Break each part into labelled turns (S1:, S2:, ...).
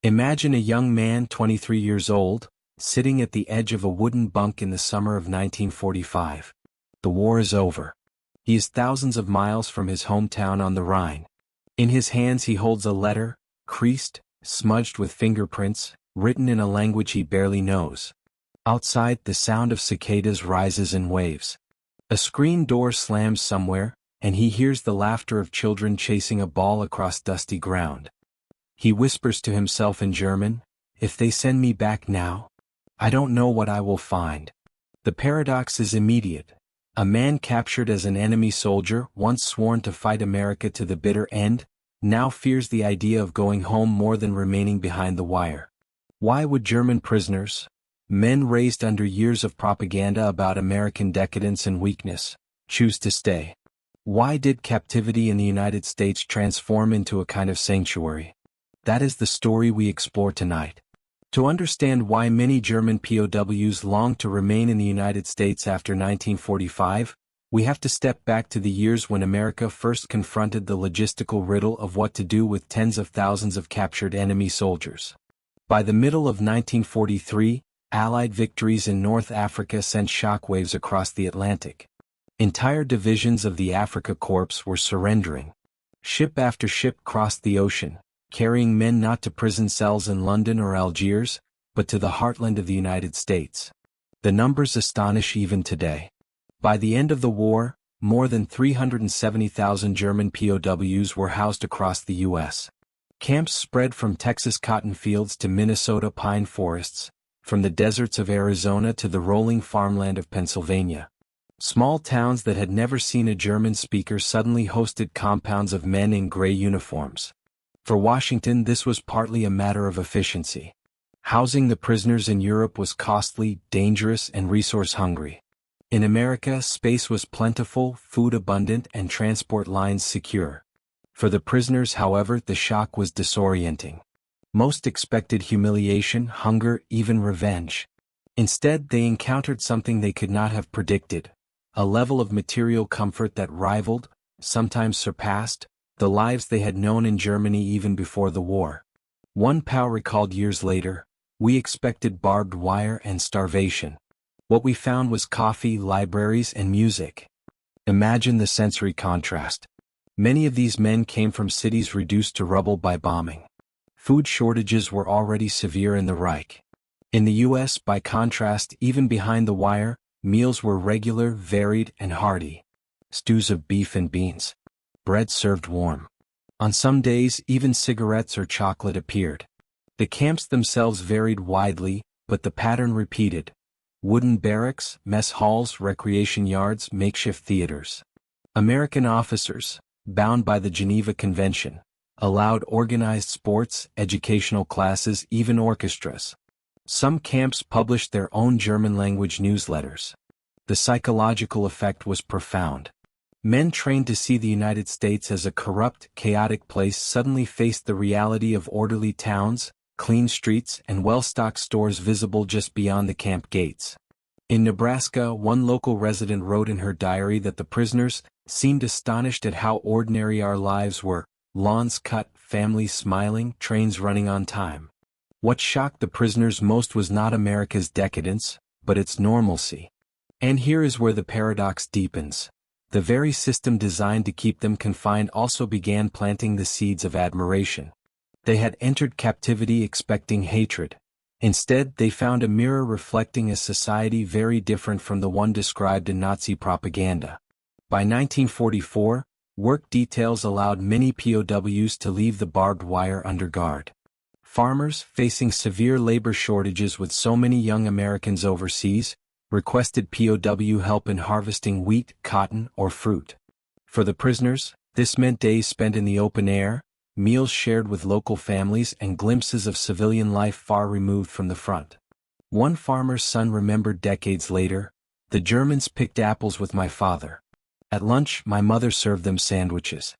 S1: Imagine a young man 23 years old, sitting at the edge of a wooden bunk in the summer of 1945. The war is over. He is thousands of miles from his hometown on the Rhine. In his hands he holds a letter, creased, smudged with fingerprints, written in a language he barely knows. Outside, the sound of cicadas rises in waves. A screen door slams somewhere, and he hears the laughter of children chasing a ball across dusty ground. He whispers to himself in German, "If they send me back now, I don't know what I will find." The paradox is immediate. A man captured as an enemy soldier, once sworn to fight America to the bitter end, now fears the idea of going home more than remaining behind the wire. Why would German prisoners, men raised under years of propaganda about American decadence and weakness, choose to stay? Why did captivity in the United States transform into a kind of sanctuary? That is the story we explore tonight. To understand why many German POWs long to remain in the United States after 1945, we have to step back to the years when America first confronted the logistical riddle of what to do with tens of thousands of captured enemy soldiers. By the middle of 1943, Allied victories in North Africa sent shockwaves across the Atlantic. Entire divisions of the Afrika Korps were surrendering. Ship after ship crossed the ocean, carrying men not to prison cells in London or Algiers, but to the heartland of the United States. The numbers astonish even today. By the end of the war, more than 370,000 German POWs were housed across the U.S. Camps spread from Texas cotton fields to Minnesota pine forests, from the deserts of Arizona to the rolling farmland of Pennsylvania. Small towns that had never seen a German speaker suddenly hosted compounds of men in gray uniforms. For Washington, this was partly a matter of efficiency. Housing the prisoners in Europe was costly, dangerous, and resource-hungry. In America, space was plentiful, food abundant, and transport lines secure. For the prisoners, however, the shock was disorienting. Most expected humiliation, hunger, even revenge. Instead, they encountered something they could not have predicted: a level of material comfort that rivaled, sometimes surpassed, the lives they had known in Germany even before the war. One POW recalled years later, "We expected barbed wire and starvation. What we found was coffee, libraries, and music." Imagine the sensory contrast. Many of these men came from cities reduced to rubble by bombing. Food shortages were already severe in the Reich. In the U.S., by contrast, even behind the wire, meals were regular, varied, and hearty. Stews of beef and beans. Bread served warm. On some days, even cigarettes or chocolate appeared. The camps themselves varied widely, but the pattern repeated: wooden barracks, mess halls, recreation yards, makeshift theaters. American officers, bound by the Geneva Convention, allowed organized sports, educational classes, even orchestras. Some camps published their own German-language newsletters. The psychological effect was profound. Men trained to see the United States as a corrupt, chaotic place suddenly faced the reality of orderly towns, clean streets, and well-stocked stores visible just beyond the camp gates. In Nebraska, one local resident wrote in her diary that the prisoners seemed astonished at how ordinary our lives were: lawns cut, families smiling, trains running on time. What shocked the prisoners most was not America's decadence, but its normalcy. And here is where the paradox deepens. The very system designed to keep them confined also began planting the seeds of admiration. They had entered captivity expecting hatred. Instead, they found a mirror reflecting a society very different from the one described in Nazi propaganda. By 1944, work details allowed many POWs to leave the barbed wire under guard. Farmers, facing severe labor shortages with so many young Americans overseas, requested POW help in harvesting wheat, cotton, or fruit. For the prisoners, this meant days spent in the open air, meals shared with local families, and glimpses of civilian life far removed from the front. One farmer's son remembered decades later, "The Germans picked apples with my father. At lunch, my mother served them sandwiches.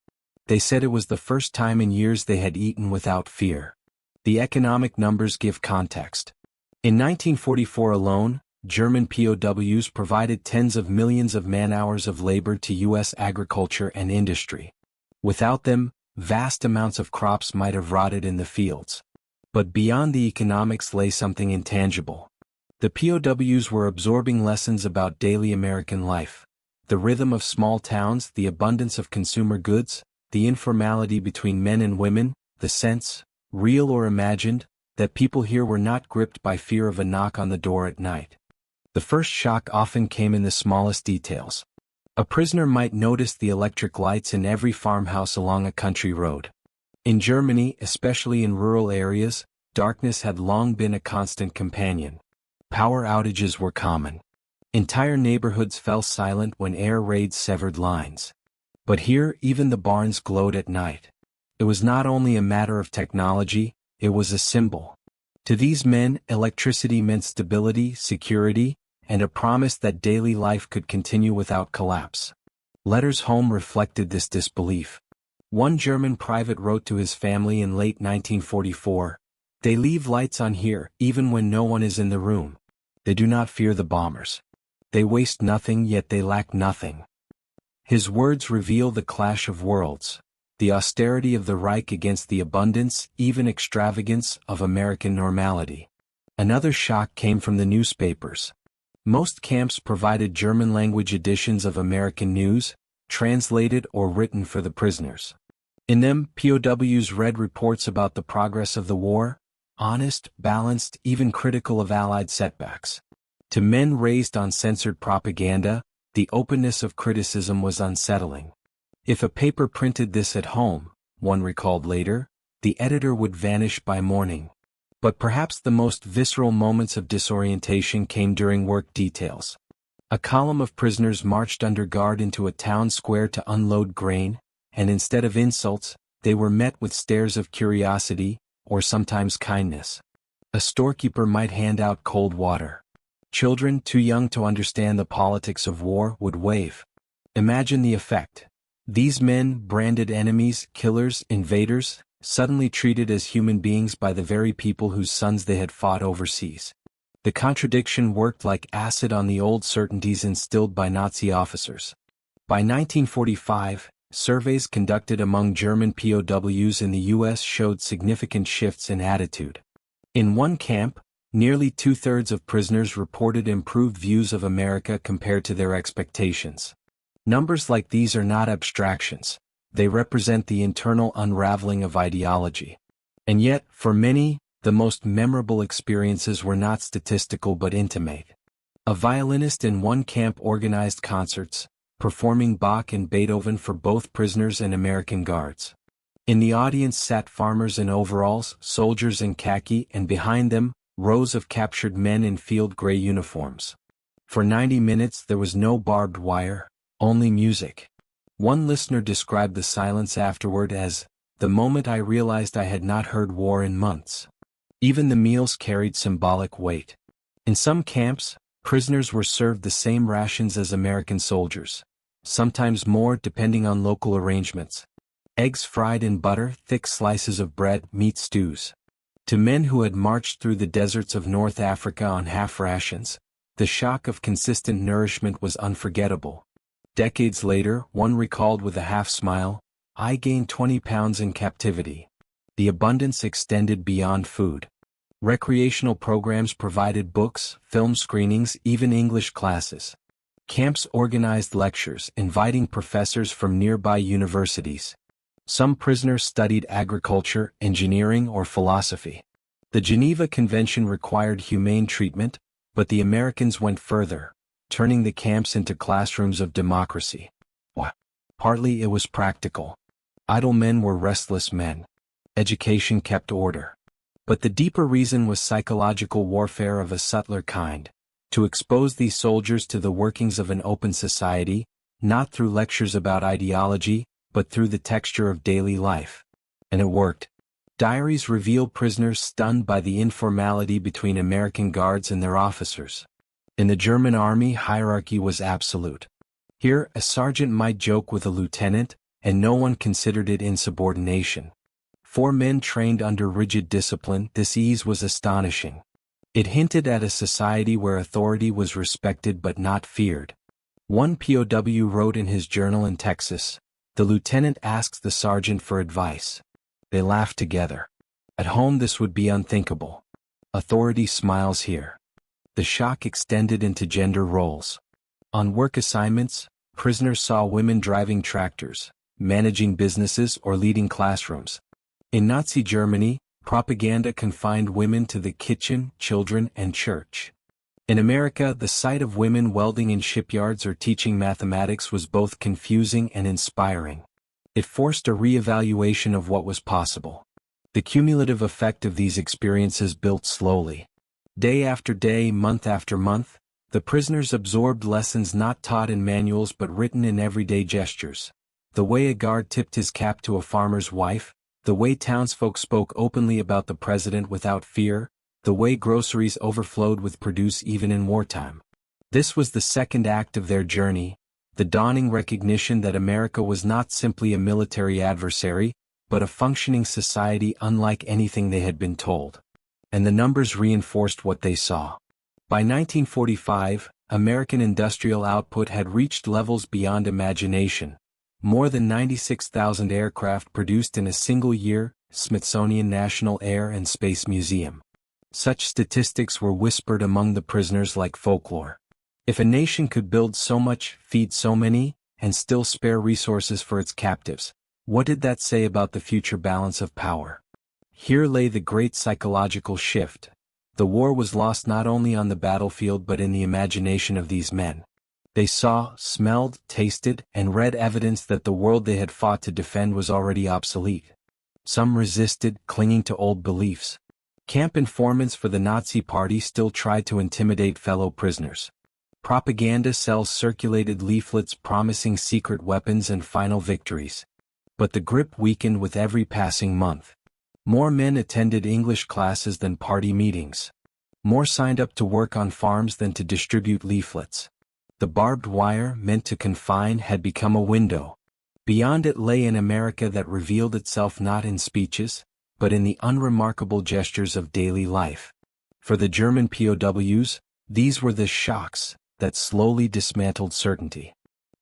S1: They said it was the first time in years they had eaten without fear." The economic numbers give context. In 1944 alone, German POWs provided tens of millions of man-hours of labor to U.S. agriculture and industry. Without them, vast amounts of crops might have rotted in the fields. But beyond the economics lay something intangible. The POWs were absorbing lessons about daily American life. The rhythm of small towns, the abundance of consumer goods, the informality between men and women, the sense, real or imagined, that people here were not gripped by fear of a knock on the door at night. The first shock often came in the smallest details. A prisoner might notice the electric lights in every farmhouse along a country road. In Germany, especially in rural areas, darkness had long been a constant companion. Power outages were common. Entire neighborhoods fell silent when air raids severed lines. But here, even the barns glowed at night. It was not only a matter of technology, it was a symbol. To these men, electricity meant stability, security, and a promise that daily life could continue without collapse. Letters home reflected this disbelief. One German private wrote to his family in late 1944, "They leave lights on here, even when no one is in the room. They do not fear the bombers. They waste nothing, yet they lack nothing." His words reveal the clash of worlds, the austerity of the Reich against the abundance, even extravagance, of American normality. Another shock came from the newspapers. Most camps provided German-language editions of American news, translated or written for the prisoners. In them, POWs read reports about the progress of the war, honest, balanced, even critical of Allied setbacks. To men raised on censored propaganda, the openness of criticism was unsettling. If a paper printed this at home, one recalled later, the editor would vanish by morning. But perhaps the most visceral moments of disorientation came during work details. A column of prisoners marched under guard into a town square to unload grain, and instead of insults, they were met with stares of curiosity, or sometimes kindness. A storekeeper might hand out cold water. Children, too young to understand the politics of war, would wave. Imagine the effect. These men, branded enemies, killers, invaders, suddenly treated as human beings by the very people whose sons they had fought overseas. The contradiction worked like acid on the old certainties instilled by Nazi officers. By 1945, surveys conducted among German POWs in the U.S. showed significant shifts in attitude. In one camp, nearly two-thirds of prisoners reported improved views of America compared to their expectations. Numbers like these are not abstractions. They represent the internal unraveling of ideology. And yet, for many, the most memorable experiences were not statistical but intimate. A violinist in one camp organized concerts, performing Bach and Beethoven for both prisoners and American guards. In the audience sat farmers in overalls, soldiers in khaki, and behind them, rows of captured men in field gray uniforms. For 90 minutes there was no barbed wire, only music. One listener described the silence afterward as, "the moment I realized I had not heard war in months." Even the meals carried symbolic weight. In some camps, prisoners were served the same rations as American soldiers, sometimes more depending on local arrangements. Eggs fried in butter, thick slices of bread, meat stews. To men who had marched through the deserts of North Africa on half rations, the shock of consistent nourishment was unforgettable. Decades later, one recalled with a half-smile, "I gained 20 pounds in captivity." The abundance extended beyond food. Recreational programs provided books, film screenings, even English classes. Camps organized lectures, inviting professors from nearby universities. Some prisoners studied agriculture, engineering, or philosophy. The Geneva Convention required humane treatment, but the Americans went further, turning the camps into classrooms of democracy. Partly it was practical. Idle men were restless men. Education kept order. But the deeper reason was psychological warfare of a subtler kind, to expose these soldiers to the workings of an open society, not through lectures about ideology, but through the texture of daily life. And it worked. Diaries reveal prisoners stunned by the informality between American guards and their officers. In the German army, hierarchy was absolute. Here, a sergeant might joke with a lieutenant, and no one considered it insubordination. For men trained under rigid discipline, this ease was astonishing. It hinted at a society where authority was respected but not feared. One POW wrote in his journal in Texas, "The lieutenant asks the sergeant for advice. They laugh together. At home this would be unthinkable. Authority smiles here. The shock extended into gender roles. On work assignments, prisoners saw women driving tractors, managing businesses or leading classrooms. In Nazi Germany, propaganda confined women to the kitchen, children, and church. In America, the sight of women welding in shipyards or teaching mathematics was both confusing and inspiring. It forced a re-evaluation of what was possible. The cumulative effect of these experiences built slowly. Day after day, month after month, the prisoners absorbed lessons not taught in manuals but written in everyday gestures. The way a guard tipped his cap to a farmer's wife, the way townsfolk spoke openly about the president without fear, the way groceries overflowed with produce even in wartime. This was the second act of their journey, the dawning recognition that America was not simply a military adversary, but a functioning society unlike anything they had been told. And the numbers reinforced what they saw. By 1945, American industrial output had reached levels beyond imagination. More than 96,000 aircraft produced in a single year, Smithsonian National Air and Space Museum. Such statistics were whispered among the prisoners like folklore. If a nation could build so much, feed so many, and still spare resources for its captives, what did that say about the future balance of power? Here lay the great psychological shift. The war was lost not only on the battlefield but in the imagination of these men. They saw, smelled, tasted, and read evidence that the world they had fought to defend was already obsolete. Some resisted, clinging to old beliefs. Camp informants for the Nazi Party still tried to intimidate fellow prisoners. Propaganda cells circulated leaflets promising secret weapons and final victories. But the grip weakened with every passing month. More men attended English classes than party meetings. More signed up to work on farms than to distribute leaflets. The barbed wire meant to confine had become a window. Beyond it lay an America that revealed itself not in speeches, but in the unremarkable gestures of daily life. For the German POWs, these were the shocks that slowly dismantled certainty.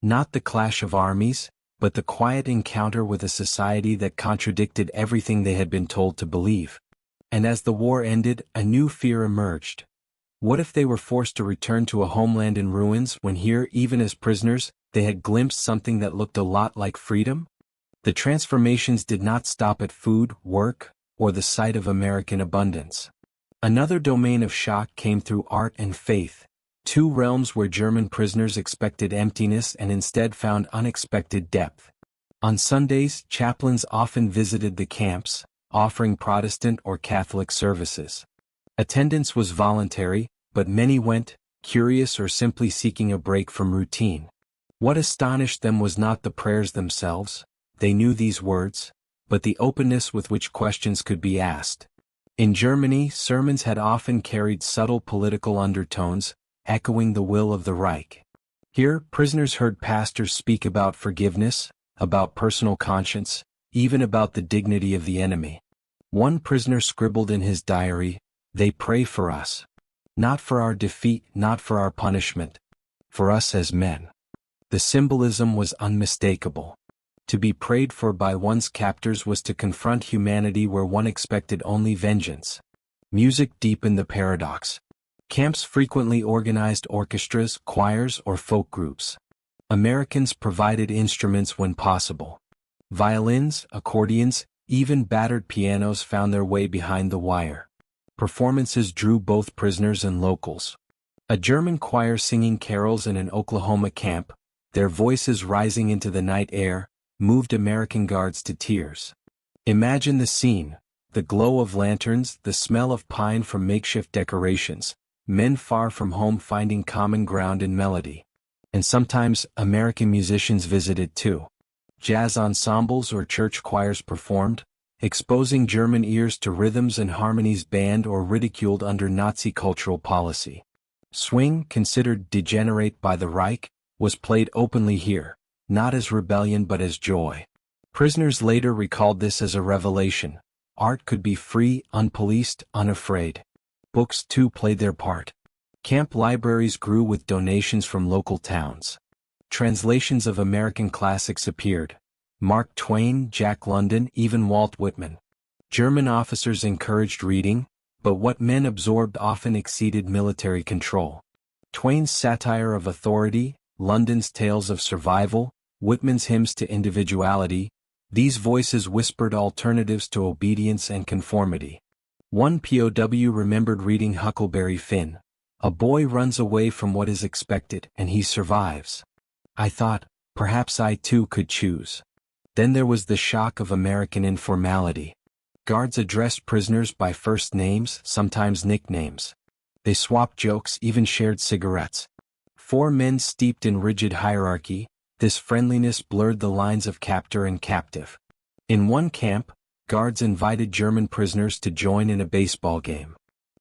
S1: Not the clash of armies, but the quiet encounter with a society that contradicted everything they had been told to believe. And as the war ended, a new fear emerged. What if they were forced to return to a homeland in ruins when here, even as prisoners, they had glimpsed something that looked a lot like freedom? The transformations did not stop at food, work, or the sight of American abundance. Another domain of shock came through art and faith, two realms where German prisoners expected emptiness and instead found unexpected depth. On Sundays, chaplains often visited the camps, offering Protestant or Catholic services. Attendance was voluntary, but many went, curious or simply seeking a break from routine. What astonished them was not the prayers themselves, they knew these words, but the openness with which questions could be asked. In Germany, sermons had often carried subtle political undertones, echoing the will of the Reich. Here, prisoners heard pastors speak about forgiveness, about personal conscience, even about the dignity of the enemy. One prisoner scribbled in his diary, "They pray for us. Not for our defeat, not for our punishment. For us as men." The symbolism was unmistakable. To be prayed for by one's captors was to confront humanity where one expected only vengeance. Music deepened the paradox. Camps frequently organized orchestras, choirs, or folk groups. Americans provided instruments when possible. Violins, accordions, even battered pianos found their way behind the wire. Performances drew both prisoners and locals. A German choir singing carols in an Oklahoma camp, their voices rising into the night air, moved American guards to tears. Imagine the scene, the glow of lanterns, the smell of pine from makeshift decorations, men far from home finding common ground in melody. And sometimes, American musicians visited too. Jazz ensembles or church choirs performed, exposing German ears to rhythms and harmonies banned or ridiculed under Nazi cultural policy. Swing, considered degenerate by the Reich, was played openly here, not as rebellion but as joy. Prisoners later recalled this as a revelation. Art could be free, unpoliced, unafraid. Books too played their part. Camp libraries grew with donations from local towns. Translations of American classics appeared. Mark Twain, Jack London, even Walt Whitman. German officers encouraged reading, but what men absorbed often exceeded military control. Twain's satire of authority, London's tales of survival, Whitman's hymns to individuality, these voices whispered alternatives to obedience and conformity. One POW remembered reading Huckleberry Finn. A boy runs away from what is expected and he survives. I thought, perhaps I too could choose. Then there was the shock of American informality. Guards addressed prisoners by first names, sometimes nicknames. They swapped jokes, even shared cigarettes. 4 men steeped in rigid hierarchy, this friendliness blurred the lines of captor and captive. In one camp, guards invited German prisoners to join in a baseball game.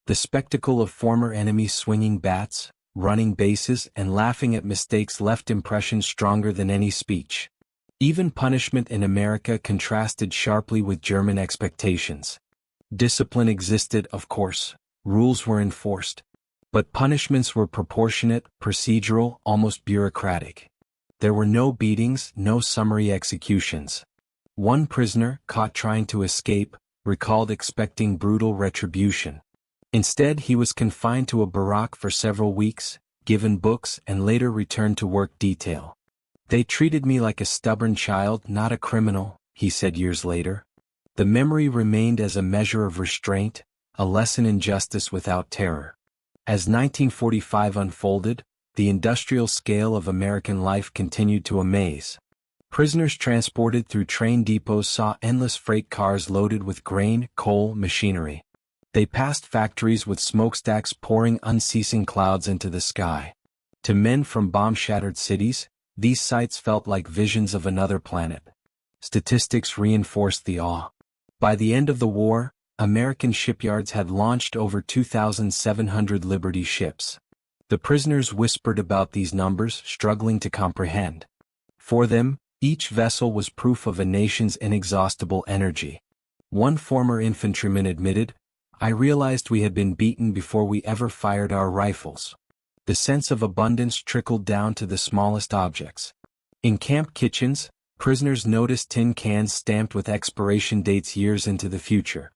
S1: The spectacle of former enemies swinging bats, running bases, and laughing at mistakes left impressions stronger than any speech. Even punishment in America contrasted sharply with German expectations. Discipline existed, of course, rules were enforced. But punishments were proportionate, procedural, almost bureaucratic. There were no beatings, no summary executions. One prisoner, caught trying to escape, recalled expecting brutal retribution. Instead, he was confined to a barrack for several weeks, given books, and later returned to work detail. They treated me like a stubborn child, not a criminal, he said years later. The memory remained as a measure of restraint, a lesson in justice without terror. As 1945 unfolded, the industrial scale of American life continued to amaze. Prisoners transported through train depots saw endless freight cars loaded with grain, coal, machinery. They passed factories with smokestacks pouring unceasing clouds into the sky. To men from bomb-shattered cities, these sights felt like visions of another planet. Statistics reinforced the awe. By the end of the war, American shipyards had launched over 2,700 Liberty ships. The prisoners whispered about these numbers, struggling to comprehend. For them, each vessel was proof of a nation's inexhaustible energy. One former infantryman admitted, "I realized we had been beaten before we ever fired our rifles." The sense of abundance trickled down to the smallest objects. In camp kitchens, prisoners noticed tin cans stamped with expiration dates years into the future.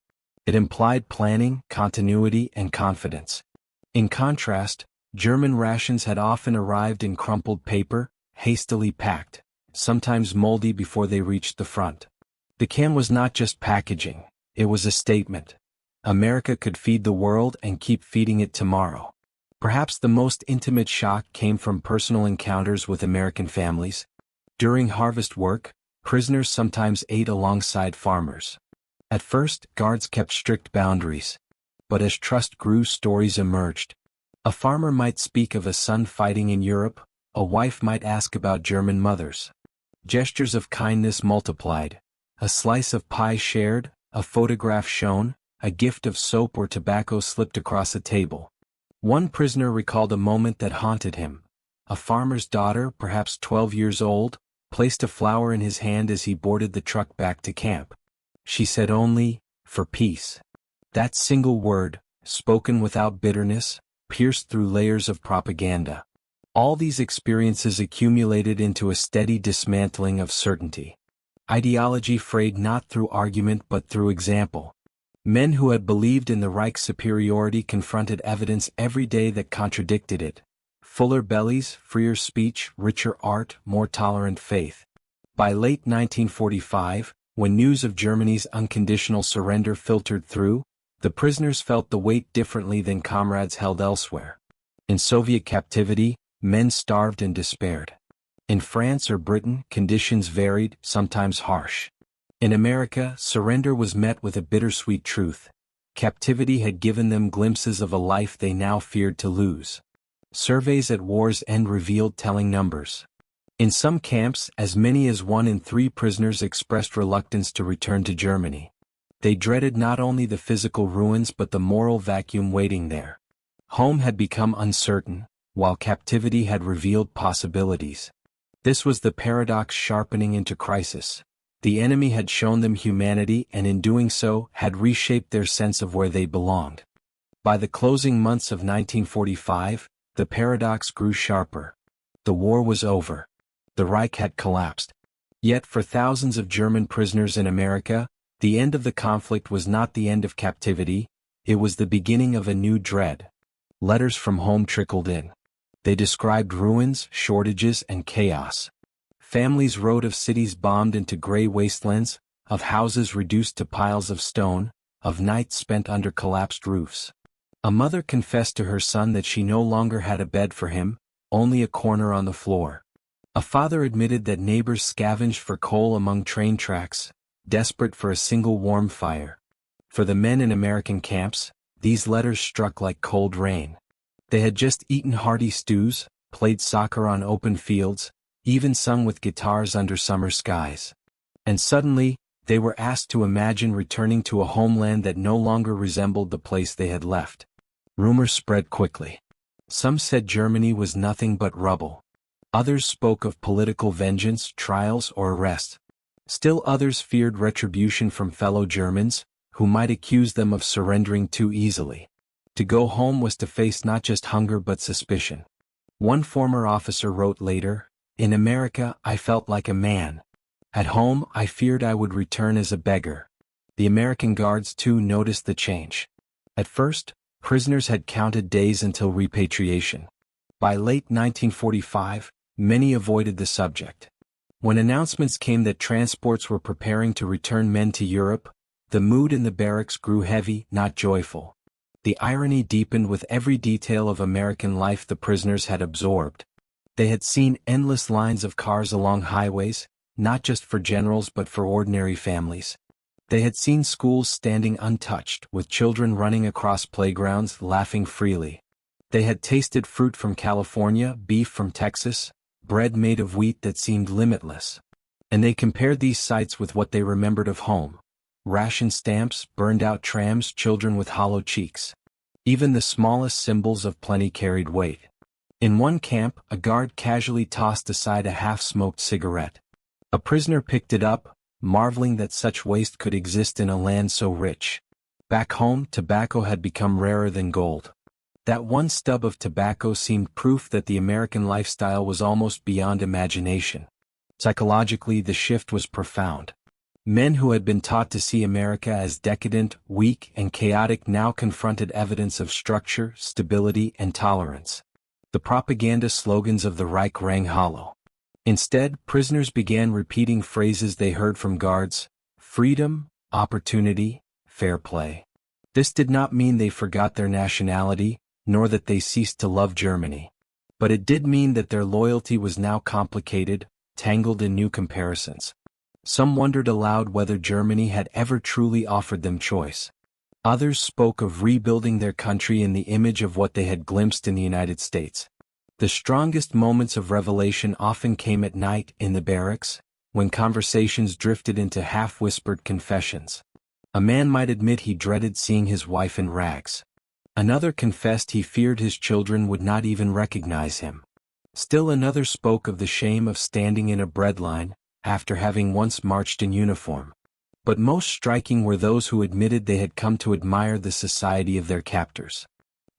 S1: It implied planning, continuity, and confidence. In contrast, German rations had often arrived in crumpled paper, hastily packed, sometimes moldy before they reached the front. The can was not just packaging, it was a statement. America could feed the world and keep feeding it tomorrow. Perhaps the most intimate shock came from personal encounters with American families. During harvest work, prisoners sometimes ate alongside farmers. At first, guards kept strict boundaries. But as trust grew, stories emerged. A farmer might speak of a son fighting in Europe, a wife might ask about German mothers. Gestures of kindness multiplied. A slice of pie shared, a photograph shown, a gift of soap or tobacco slipped across a table. One prisoner recalled a moment that haunted him. A farmer's daughter, perhaps 12 years old, placed a flower in his hand as he boarded the truck back to camp. She said only, "For peace." That single word, spoken without bitterness, pierced through layers of propaganda. All these experiences accumulated into a steady dismantling of certainty. Ideology frayed not through argument but through example. Men who had believed in the Reich's superiority confronted evidence every day that contradicted it. Fuller bellies, freer speech, richer art, more tolerant faith. By late 1945, when news of Germany's unconditional surrender filtered through, the prisoners felt the weight differently than comrades held elsewhere. In Soviet captivity, men starved and despaired. In France or Britain, conditions varied, sometimes harsh. In America, surrender was met with a bittersweet truth. Captivity had given them glimpses of a life they now feared to lose. Surveys at war's end revealed telling numbers. In some camps, as many as 1 in 3 prisoners expressed reluctance to return to Germany. They dreaded not only the physical ruins but the moral vacuum waiting there. Home had become uncertain, while captivity had revealed possibilities. This was the paradox sharpening into crisis. The enemy had shown them humanity and in doing so had reshaped their sense of where they belonged. By the closing months of 1945, the paradox grew sharper. The war was over. The Reich had collapsed. Yet for thousands of German prisoners in America, The end of the conflict was not the end of captivity, it was the beginning of a new dread. Letters from home trickled in. They described ruins, shortages, and chaos. Families wrote of cities bombed into gray wastelands, of houses reduced to piles of stone, of nights spent under collapsed roofs. A mother confessed to her son that she no longer had a bed for him, only a corner on the floor. A father admitted that neighbors scavenged for coal among train tracks, desperate for a single warm fire. For the men in American camps, these letters struck like cold rain. They had just eaten hearty stews, played soccer on open fields, even sung with guitars under summer skies. And suddenly, they were asked to imagine returning to a homeland that no longer resembled the place they had left. Rumors spread quickly. Some said Germany was nothing but rubble. Others spoke of political vengeance, trials, or arrest. Still others feared retribution from fellow Germans, who might accuse them of surrendering too easily. To go home was to face not just hunger but suspicion. One former officer wrote later, "In America, I felt like a man. At home, I feared I would return as a beggar." The American guards too noticed the change. At first, prisoners had counted days until repatriation. By late 1945, many avoided the subject. When announcements came that transports were preparing to return men to Europe, the mood in the barracks grew heavy, not joyful. The irony deepened with every detail of American life the prisoners had absorbed. They had seen endless lines of cars along highways, not just for generals but for ordinary families. They had seen schools standing untouched, with children running across playgrounds, laughing freely. They had tasted fruit from California, beef from Texas, bread made of wheat that seemed limitless. And they compared these sights with what they remembered of home. Ration stamps, burned-out trams, children with hollow cheeks. Even the smallest symbols of plenty carried weight. In one camp, a guard casually tossed aside a half-smoked cigarette. A prisoner picked it up, marveling that such waste could exist in a land so rich. Back home, tobacco had become rarer than gold. That one stub of tobacco seemed proof that the American lifestyle was almost beyond imagination. Psychologically, the shift was profound. Men who had been taught to see America as decadent, weak, and chaotic now confronted evidence of structure, stability, and tolerance. The propaganda slogans of the Reich rang hollow. Instead, prisoners began repeating phrases they heard from guards: freedom, opportunity, fair play. This did not mean they forgot their nationality, nor that they ceased to love Germany. But it did mean that their loyalty was now complicated, tangled in new comparisons. Some wondered aloud whether Germany had ever truly offered them choice. Others spoke of rebuilding their country in the image of what they had glimpsed in the United States. The strongest moments of revelation often came at night in the barracks, when conversations drifted into half-whispered confessions. A man might admit he dreaded seeing his wife in rags. Another confessed he feared his children would not even recognize him. Still another spoke of the shame of standing in a breadline, after having once marched in uniform. But most striking were those who admitted they had come to admire the society of their captors.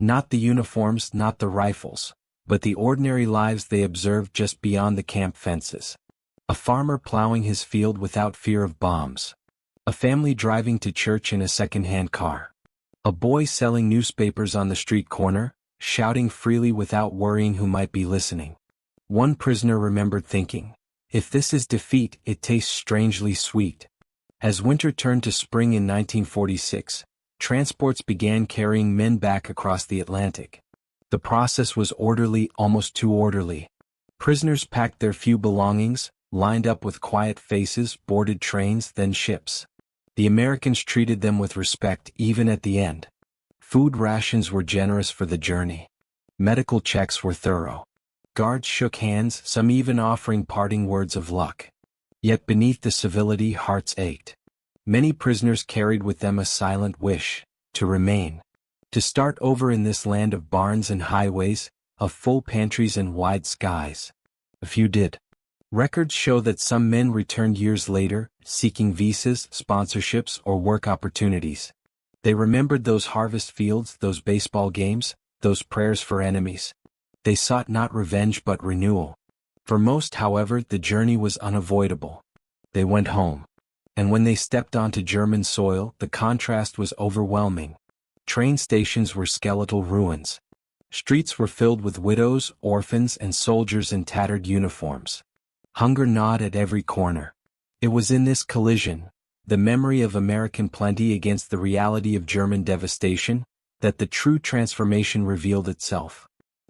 S1: Not the uniforms, not the rifles, but the ordinary lives they observed just beyond the camp fences. A farmer plowing his field without fear of bombs. A family driving to church in a second-hand car. A boy selling newspapers on the street corner, shouting freely without worrying who might be listening. One prisoner remembered thinking, "If this is defeat, it tastes strangely sweet." As winter turned to spring in 1946, transports began carrying men back across the Atlantic. The process was orderly, almost too orderly. Prisoners packed their few belongings, lined up with quiet faces, boarded trains, then ships. The Americans treated them with respect even at the end. Food rations were generous for the journey. Medical checks were thorough. Guards shook hands, some even offering parting words of luck. Yet beneath the civility, hearts ached. Many prisoners carried with them a silent wish to remain. To start over in this land of barns and highways, of full pantries and wide skies. A few did. Records show that some men returned years later, seeking visas, sponsorships, or work opportunities. They remembered those harvest fields, those baseball games, those prayers for enemies. They sought not revenge but renewal. For most, however, the journey was unavoidable. They went home. And when they stepped onto German soil, the contrast was overwhelming. Train stations were skeletal ruins. Streets were filled with widows, orphans, and soldiers in tattered uniforms. Hunger gnawed at every corner. It was in this collision, the memory of American plenty against the reality of German devastation, that the true transformation revealed itself.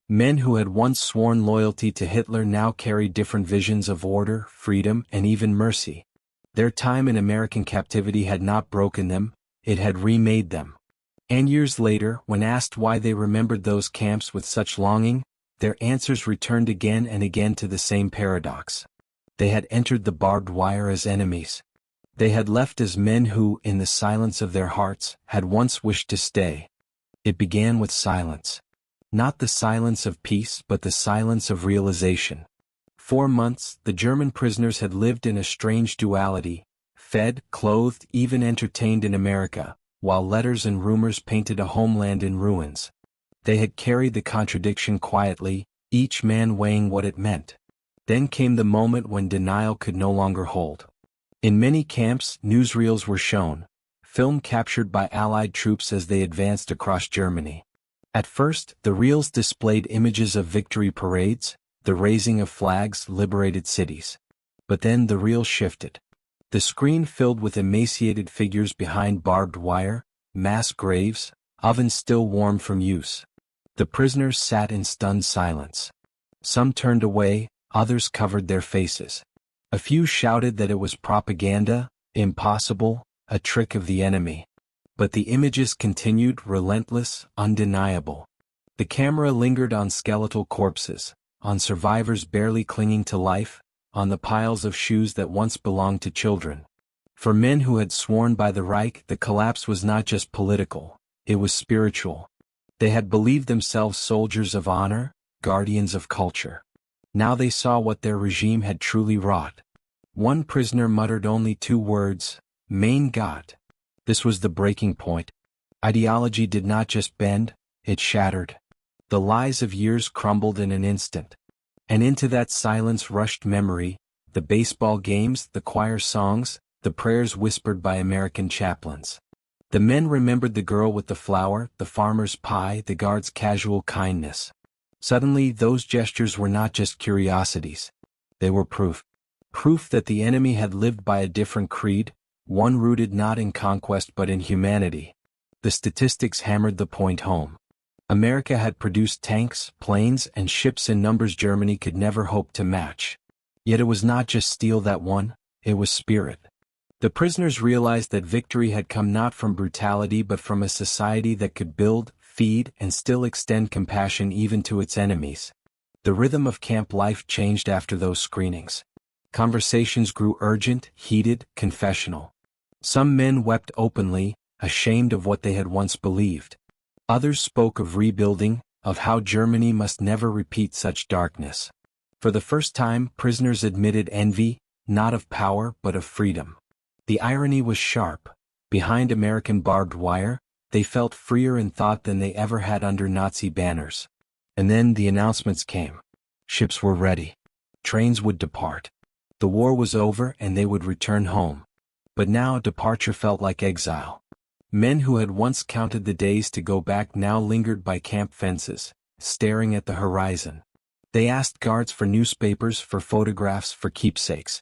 S1: Men who had once sworn loyalty to Hitler now carried different visions of order, freedom, and even mercy. Their time in American captivity had not broken them, it had remade them. And years later, when asked why they remembered those camps with such longing, their answers returned again and again to the same paradox. They had entered the barbed wire as enemies. They had left as men who, in the silence of their hearts, had once wished to stay. It began with silence. Not the silence of peace, but the silence of realization. 4 months, the German prisoners had lived in a strange duality, fed, clothed, even entertained in America, while letters and rumors painted a homeland in ruins. They had carried the contradiction quietly, each man weighing what it meant. Then came the moment when denial could no longer hold. In many camps, newsreels were shown, film captured by Allied troops as they advanced across Germany. At first, the reels displayed images of victory parades, the raising of flags, liberated cities. But then the reel shifted. The screen filled with emaciated figures behind barbed wire, mass graves, ovens still warm from use. The prisoners sat in stunned silence. Some turned away, others covered their faces. A few shouted that it was propaganda, impossible, a trick of the enemy. But the images continued, relentless, undeniable. The camera lingered on skeletal corpses, on survivors barely clinging to life, on the piles of shoes that once belonged to children. For men who had sworn by the Reich, the collapse was not just political, it was spiritual. They had believed themselves soldiers of honor, guardians of culture. Now they saw what their regime had truly wrought. One prisoner muttered only 2 words, "Mein Gott." This was the breaking point. Ideology did not just bend, it shattered. The lies of years crumbled in an instant. And into that silence rushed memory, the baseball games, the choir songs, the prayers whispered by American chaplains. The men remembered the girl with the flower, the farmer's pie, the guard's casual kindness. Suddenly, those gestures were not just curiosities. They were proof. Proof that the enemy had lived by a different creed, one rooted not in conquest but in humanity. The statistics hammered the point home. America had produced tanks, planes, and ships in numbers Germany could never hope to match. Yet it was not just steel that won, it was spirit. The prisoners realized that victory had come not from brutality but from a society that could build, feed, and still extend compassion even to its enemies. The rhythm of camp life changed after those screenings. Conversations grew urgent, heated, confessional. Some men wept openly, ashamed of what they had once believed. Others spoke of rebuilding, of how Germany must never repeat such darkness. For the first time, prisoners admitted envy, not of power but of freedom. The irony was sharp. Behind American barbed wire, they felt freer in thought than they ever had under Nazi banners. And then the announcements came. Ships were ready. Trains would depart. The war was over and they would return home. But now departure felt like exile. Men who had once counted the days to go back now lingered by camp fences, staring at the horizon. They asked guards for newspapers, for photographs, for keepsakes.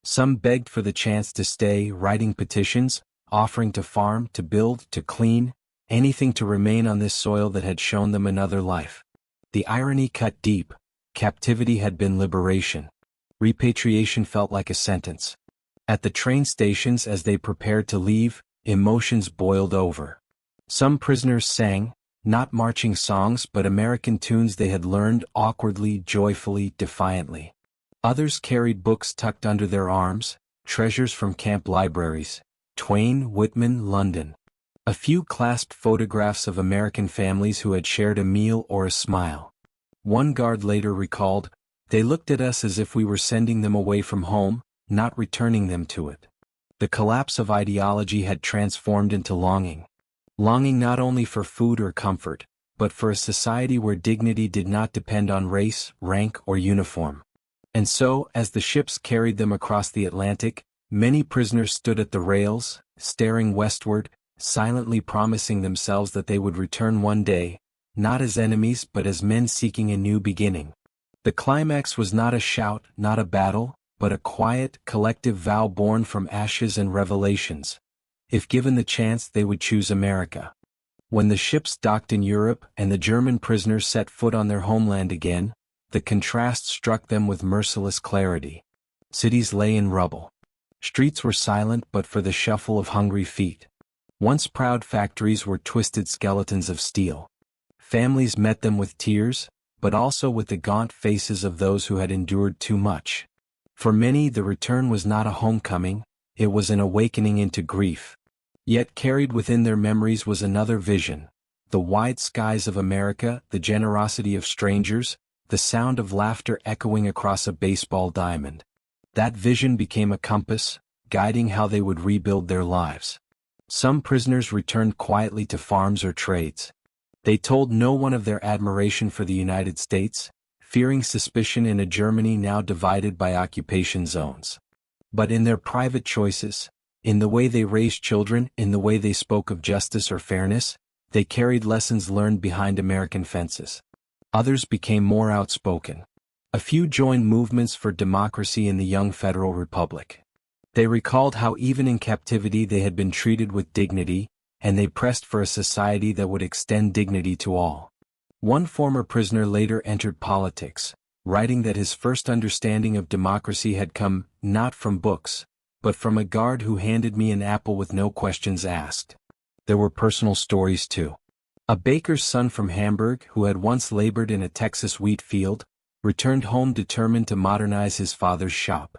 S1: Some begged for the chance to stay, writing petitions, offering to farm, to build, to clean, anything to remain on this soil that had shown them another life. The irony cut deep. Captivity had been liberation. Repatriation felt like a sentence. At the train stations as they prepared to leave, emotions boiled over. Some prisoners sang, not marching songs but American tunes they had learned awkwardly, joyfully, defiantly. Others carried books tucked under their arms, treasures from camp libraries, Twain, Whitman, London. A few clasped photographs of American families who had shared a meal or a smile. One guard later recalled, "They looked at us as if we were sending them away from home, not returning them to it." The collapse of ideology had transformed into longing. Longing not only for food or comfort, but for a society where dignity did not depend on race, rank, or uniform. And so, as the ships carried them across the Atlantic, Many prisoners stood at the rails, staring westward, silently promising themselves that they would return one day, not as enemies but as men seeking a new beginning. The climax was not a shout, not a battle, but a quiet, collective vow born from ashes and revelations. If given the chance, they would choose America. When the ships docked in Europe and the German prisoners set foot on their homeland again, the contrast struck them with merciless clarity. Cities lay in rubble. Streets were silent but for the shuffle of hungry feet. Once proud factories were twisted skeletons of steel. Families met them with tears, but also with the gaunt faces of those who had endured too much. For many, the return was not a homecoming, it was an awakening into grief. Yet carried within their memories was another vision: the wide skies of America, the generosity of strangers, the sound of laughter echoing across a baseball diamond. That vision became a compass, guiding how they would rebuild their lives. Some prisoners returned quietly to farms or trades. They told no one of their admiration for the United States, fearing suspicion in a Germany now divided by occupation zones. But in their private choices, in the way they raised children, in the way they spoke of justice or fairness, they carried lessons learned behind American fences. Others became more outspoken. A few joined movements for democracy in the young Federal Republic. They recalled how even in captivity they had been treated with dignity, and they pressed for a society that would extend dignity to all. One former prisoner later entered politics, writing that his first understanding of democracy had come, not from books, but from a guard who handed me an apple with no questions asked. There were personal stories too. A baker's son from Hamburg, who had once labored in a Texas wheat field, returned home determined to modernize his father's shop.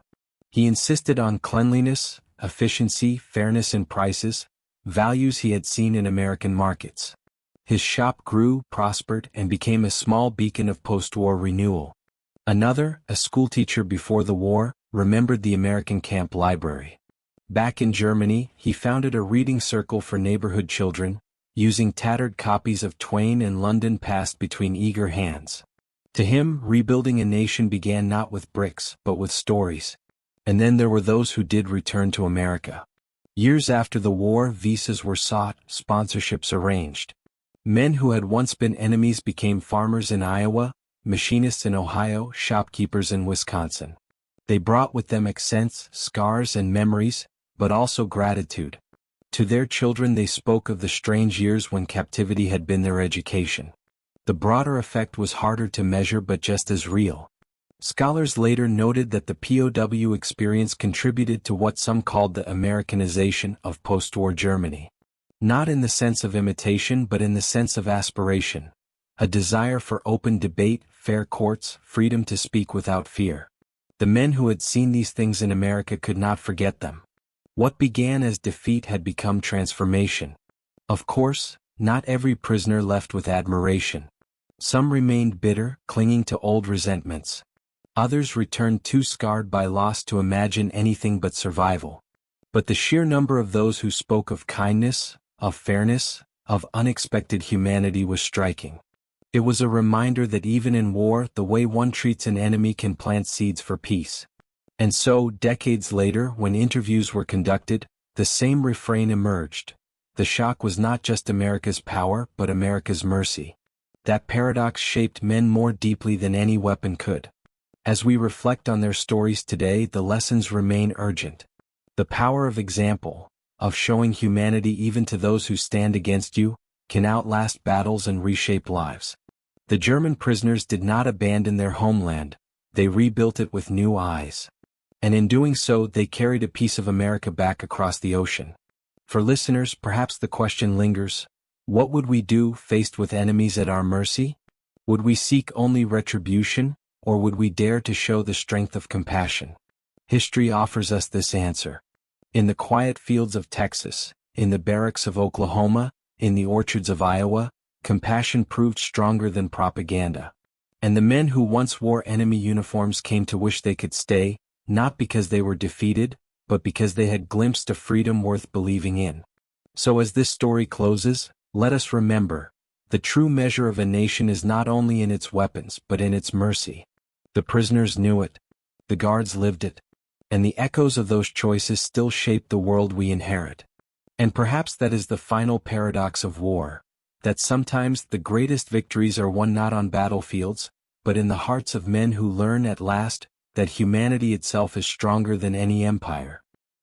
S1: He insisted on cleanliness, efficiency, fairness in prices, values he had seen in American markets. His shop grew, prospered, and became a small beacon of post-war renewal. Another, a schoolteacher before the war, remembered the American camp library. Back in Germany, he founded a reading circle for neighborhood children, using tattered copies of Twain and London passed between eager hands. To him, rebuilding a nation began not with bricks, but with stories. And then there were those who did return to America. Years after the war, visas were sought, sponsorships arranged. Men who had once been enemies became farmers in Iowa, machinists in Ohio, shopkeepers in Wisconsin. They brought with them accents, scars, and memories, but also gratitude. To their children they spoke of the strange years when captivity had been their education. The broader effect was harder to measure but just as real. Scholars later noted that the POW experience contributed to what some called the Americanization of post-war Germany. Not in the sense of imitation but in the sense of aspiration. A desire for open debate, fair courts, freedom to speak without fear. The men who had seen these things in America could not forget them. What began as defeat had become transformation. Of course, not every prisoner left with admiration. Some remained bitter, clinging to old resentments. Others returned too scarred by loss to imagine anything but survival. But the sheer number of those who spoke of kindness, of fairness, of unexpected humanity was striking. It was a reminder that even in war, the way one treats an enemy can plant seeds for peace. And so, decades later, when interviews were conducted, the same refrain emerged. The shock was not just America's power, but America's mercy. That paradox shaped men more deeply than any weapon could. As we reflect on their stories today, the lessons remain urgent. The power of example, of showing humanity even to those who stand against you, can outlast battles and reshape lives. The German prisoners did not abandon their homeland, they rebuilt it with new eyes. And in doing so, they carried a piece of America back across the ocean. For listeners, perhaps the question lingers: what would we do faced with enemies at our mercy? Would we seek only retribution, or would we dare to show the strength of compassion? History offers us this answer. In the quiet fields of Texas, in the barracks of Oklahoma, in the orchards of Iowa, compassion proved stronger than propaganda. And the men who once wore enemy uniforms came to wish they could stay, not because they were defeated, but because they had glimpsed a freedom worth believing in. So as this story closes, let us remember, the true measure of a nation is not only in its weapons but in its mercy. The prisoners knew it. The guards lived it. and the echoes of those choices still shape the world we inherit. And perhaps that is the final paradox of war, that sometimes the greatest victories are won not on battlefields, but in the hearts of men who learn at last that humanity itself is stronger than any empire.